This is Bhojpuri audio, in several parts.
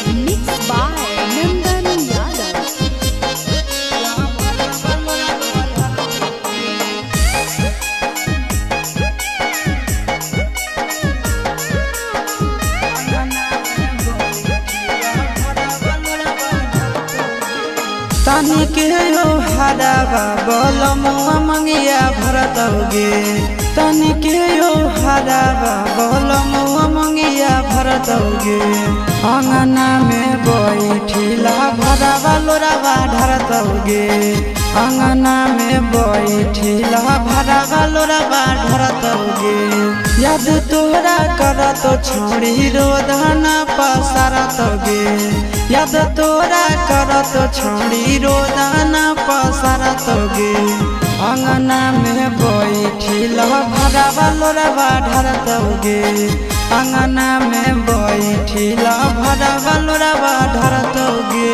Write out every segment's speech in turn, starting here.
Mixed by Nandan Yadav. तानी के हो हरावा बोलमुआ मंगिया भरतौगे तानी के हो हरावा बोलमुआ मंगिया भरतौगे अंगना में बैठिला भरावा लोरावा ढरतौगे अंगना में बैठिला भरावा लोरावा ढरतौगे याद तोरा करत छोड़ी रोदना पसारतौगे याद तोरा करत छोड़ी रोदना पसारतौगे अंगना में बैठिला भरावा लोरावा ढरतौगे अंगना में बैठिला भरावा लोरावा ढरतौगे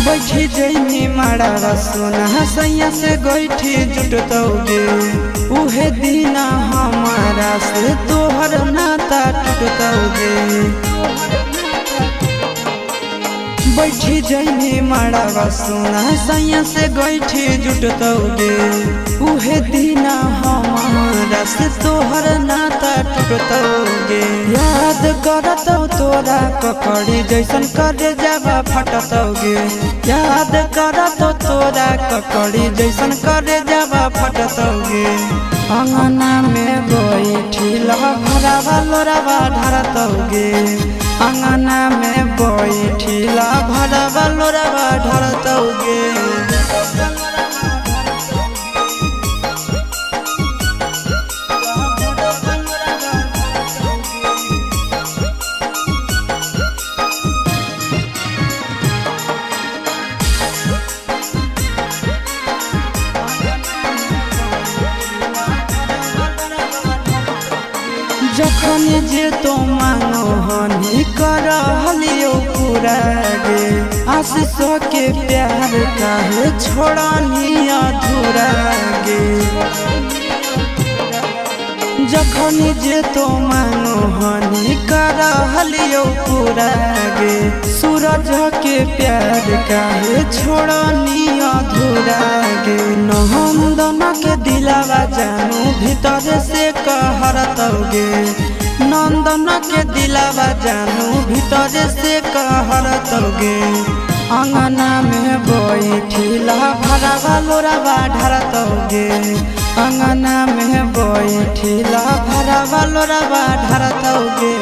बैठी जैनी मारा सोना सैया से गैठी जुटतौगे उहे दीना हमारा से तोहर नाता टूटतौगे बैठी जैनी मारा सोना सैया से गैठी जुटतौगे उहे दीना हमारा से तोहर नाता टूटतौगे याद करतौ तोरा ककड़ी जैसन करे जावा फटतौगे याद करतौ तोरा ककड़ी जैसन करे जावा फटतौगे अंगना में बैठिला भरावा लोरावा ढरतौगे अंगना में बैठिला भरावा लोरावा ढरतौगे जखन जे तो मानो हनी करहलियो पूरा गे आशीष के प्यार काहे छोड़नी अधूरा गे जखन जे तो मानो हनी करहलियो पूरा गे सूरज के प्यार काहे छोड़नी अधूरा गे नंदन के दिलावा जानू भीतर से कहरतौगे नंदन के दिलावा जानू भीतर से कहरतौगे अंगना में बैठिला भरावा लोरावा ढरतौगे अंगना में बैठिला भरावा लोरावा ढरतौगे।